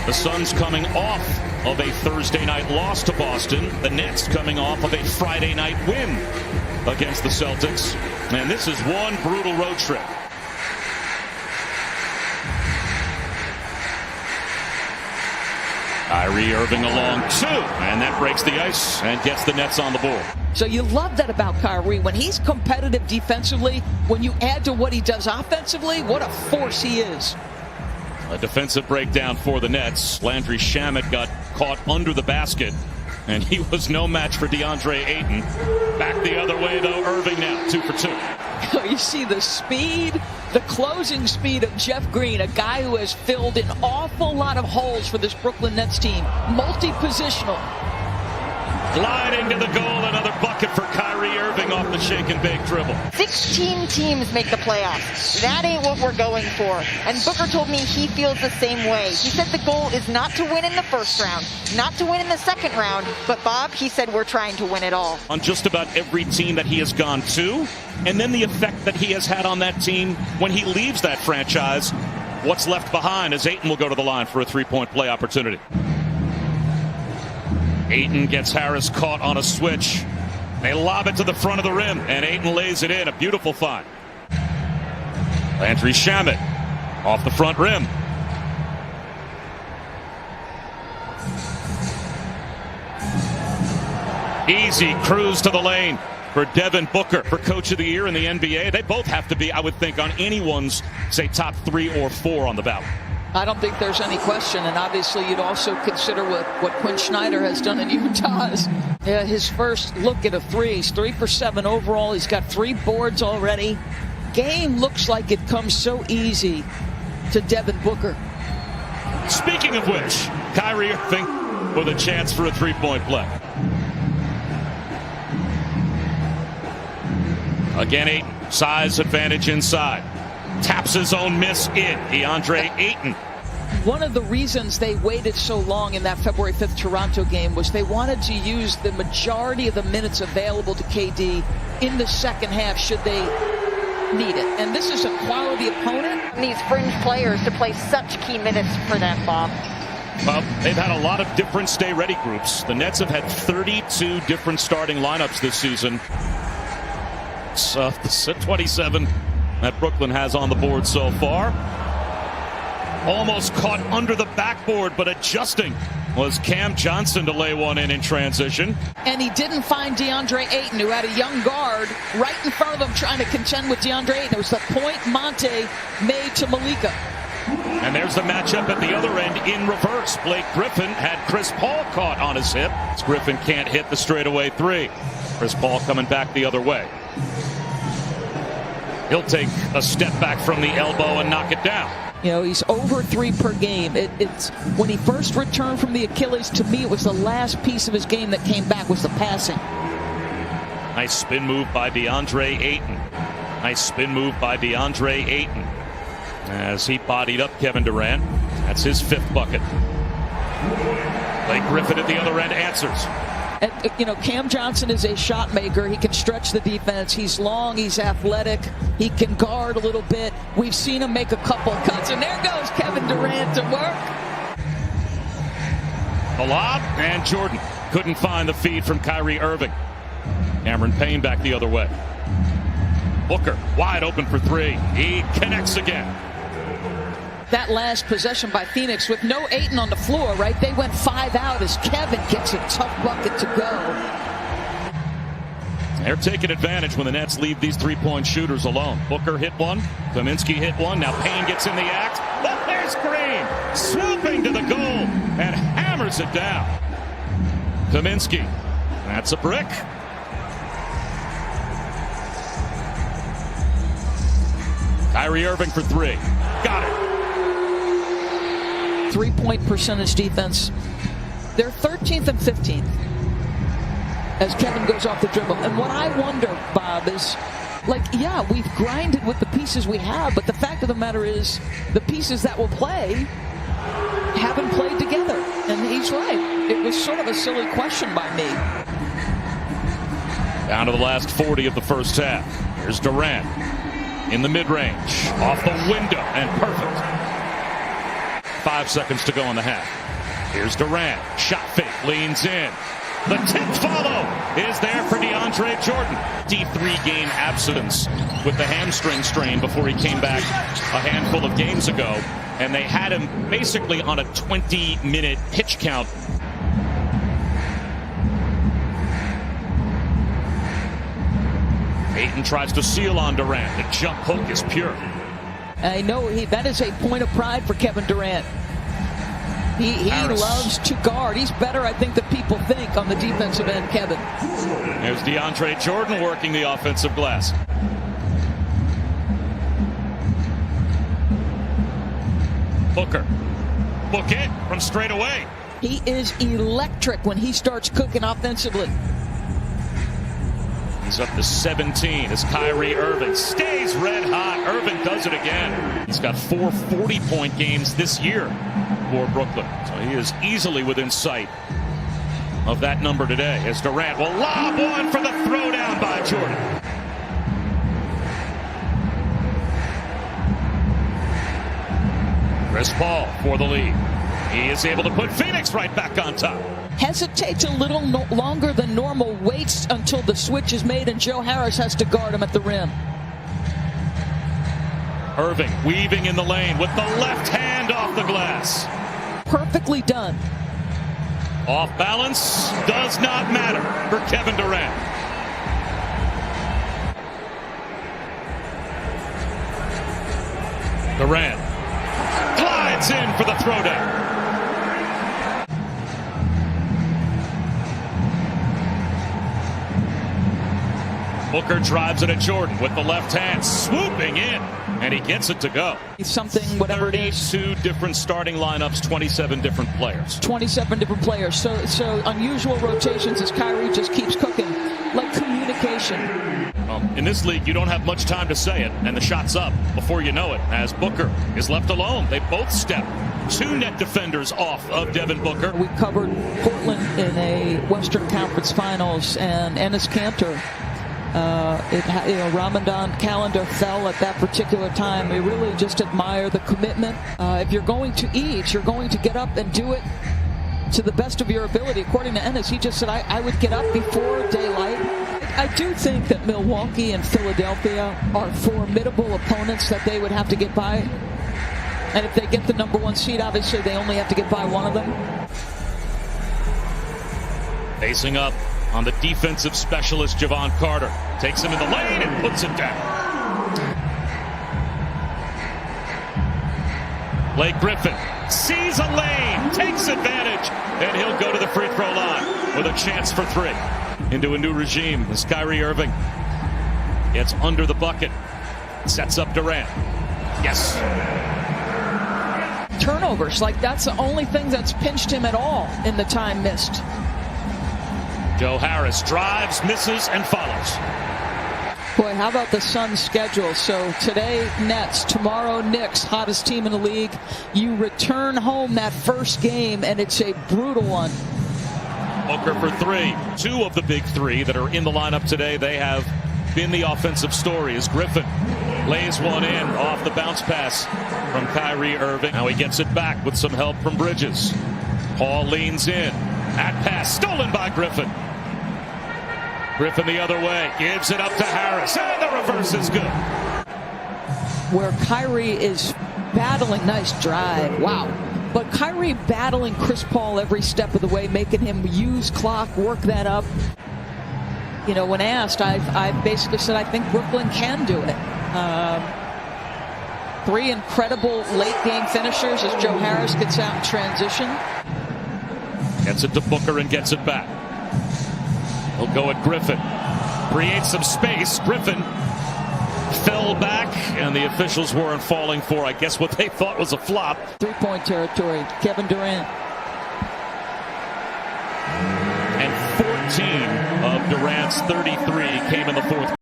The Suns coming off of a Thursday night loss to Boston. The Nets coming off of a Friday night win against the Celtics. And this is one brutal road trip. Kyrie Irving along two, and that breaks the ice and gets the Nets on the board. So you love that about Kyrie. When he's competitive defensively, when you add to what he does offensively, what a force he is. A defensive breakdown for the Nets. Landry Shamet got caught under the basket, and he was no match for DeAndre Ayton. Back the other way, though. Irving now, 2 for 2. You see the speed, the closing speed of Jeff Green, a guy who has filled an awful lot of holes for this Brooklyn Nets team. Multi-positional. Gliding to the goal, another bucket for Kyrie Irving off the shake and bake dribble. 16 teams make the playoffs. That ain't what we're going for. And Booker told me he feels the same way. He said the goal is not to win in the first round, not to win in the second round, but Bob, he said we're trying to win it all. On just about every team that he has gone to, and then the effect that he has had on that team when he leaves that franchise. What's left behind as Ayton will go to the line for a three-point play opportunity. Ayton gets Harris caught on a switch. They lob it to the front of the rim, and Ayton lays it in. A beautiful find. Landry Shamet off the front rim. Easy cruise to the lane for Devin Booker for Coach of the Year in the NBA. They both have to be, I would think, on anyone's, say, top 3 or 4 on the ballot. I don't think there's any question, and obviously you'd also consider what Quinn Snyder has done in Utah. Yeah, his first look at a three. He's 3 for 7 overall. He's got 3 boards already. Game looks like it comes so easy to Devin Booker. Speaking of which, Kyrie Irving with a chance for a three-point play. Again, Ayton, size advantage inside. Taps his own miss in. DeAndre Ayton. One of the reasons they waited so long in that February 5th Toronto game was they wanted to use the majority of the minutes available to KD in the second half should they need it. And this is a quality opponent. These fringe players to play such key minutes for them, Bob. Well, they've had a lot of different stay-ready groups. The Nets have had 32 different starting lineups this season. So, 27 that Brooklyn has on the board so far. Almost caught under the backboard, but adjusting was Cam Johnson to lay one in transition. And he didn't find DeAndre Ayton, who had a young guard right in front of him trying to contend with DeAndre Ayton. It was the point Monte made to Malika. And there's the matchup at the other end in reverse. Blake Griffin had Chris Paul caught on his hip. Griffin can't hit the straightaway three. Chris Paul coming back the other way. He'll take a step back from the elbow and knock it down. You know, he's over 3 per game. It's when he first returned from the Achilles, to me, it was the last piece of his game that came back was the passing. Nice spin move by DeAndre Ayton. Nice spin move by DeAndre Ayton as he bodied up Kevin Durant. That's his 5th bucket. Blake Griffin at the other end answers. And, you know, Cam Johnson is a shot maker. He can stretch the defense. He's long. He's athletic. He can guard a little bit. We've seen him make a couple cuts. And there goes Kevin Durant to work. The lob, and Jordan couldn't find the feed from Kyrie Irving. Cameron Payne back the other way. Booker wide open for 3. He connects again. That last possession by Phoenix with no Ayton on the floor, right? They went 5 out as Kevin gets a tough bucket to go. They're taking advantage when the Nets leave these three-point shooters alone. Booker hit one. Kaminsky hit one. Now Payne gets in the act. Oh, there's Green swooping to the goal and hammers it down. Kaminsky. That's a brick. Kyrie Irving for 3. Got it. 3-point percentage defense. They're 13th and 15th as Kevin goes off the dribble. And what I wonder, Bob, is, like, yeah, we've grinded with the pieces we have, but the fact of the matter is the pieces that will play haven't played together. And he's right. It was sort of a silly question by me. Down to the last 40 of the first half. Here's Durant in the mid-range. Off the window and perfect. 5 seconds to go in the half. Here's Durant. Shot fake. Leans in. The tip follow is there for DeAndre Jordan. D3 game absence with the hamstring strain before he came back a handful of games ago. And they had him basically on a 20-minute pitch count. Ayton tries to seal on Durant. The jump hook is pure. I know that is a point of pride for Kevin Durant. He loves to guard. He's better, I think, than people think on the defensive end, Kevin. There's DeAndre Jordan working the offensive glass. Booker. Book it from straight away. He is electric when he starts cooking offensively. He's up to 17 as Kyrie Irving stays red hot. Irving does it again. He's got 4 40-point games this year for Brooklyn. So he is easily within sight of that number today as Durant will lob one for the throwdown by Jordan. Chris Paul for the lead. He is able to put Phoenix right back on top. Hesitates a little longer than normal, waits until the switch is made, and Joe Harris has to guard him at the rim. Irving weaving in the lane with the left hand off the glass. Perfectly done. Off balance does not matter for Kevin Durant. Durant glides in for the throwdown. Booker drives it at Jordan with the left hand, swooping in, and he gets it to go. Something, whatever it is. 32 different starting lineups, 27 different players. 27 different players. So unusual rotations as Kyrie just keeps cooking. Like communication. In this league, you don't have much time to say it, and the shot's up before you know it, as Booker is left alone. They both step. 2 net defenders off of Devin Booker. We covered Portland in a Western Conference Finals, and Enes Kanter. Ramadan calendar fell at that particular time. We really just admire the commitment. If you're going to eat, you're going to get up and do it to the best of your ability. According to Enes, he just said, I would get up before daylight. I do think that Milwaukee and Philadelphia are formidable opponents that they would have to get by. And if they get the #1 seed, obviously they only have to get by one of them. Facing up on the defensive specialist, Javon Carter. Takes him in the lane and puts it down. Blake Griffin sees a lane, takes advantage, and he'll go to the free throw line with a chance for 3. Into a new regime as Kyrie Irving gets under the bucket. Sets up Durant. Yes. Turnovers, like that's the only thing that's pinched him at all in the time missed. Joe Harris drives, misses, and follows. Boy, how about the Suns' schedule? So today, Nets. Tomorrow, Knicks, hottest team in the league. You return home that first game, and it's a brutal one. Booker for 3. 2 of the big 3 that are in the lineup today, they have been the offensive story as Griffin lays one in off the bounce pass from Kyrie Irving. Now he gets it back with some help from Bridges. Paul leans in. That pass stolen by Griffin. Griffin the other way, gives it up to Harris, and the reverse is good. Where Kyrie is battling, nice drive, wow. But Kyrie battling Chris Paul every step of the way, making him use clock, work that up. You know, when asked, I basically said I think Brooklyn can do it. 3 incredible late game finishers as Joe Harris gets out in transition. Gets it to Booker and gets it back. He'll go at Griffin. Creates some space. Griffin fell back, and the officials weren't falling for, I guess, what they thought was a flop. 3-point territory. Kevin Durant. And 14 of Durant's 33 came in the fourth.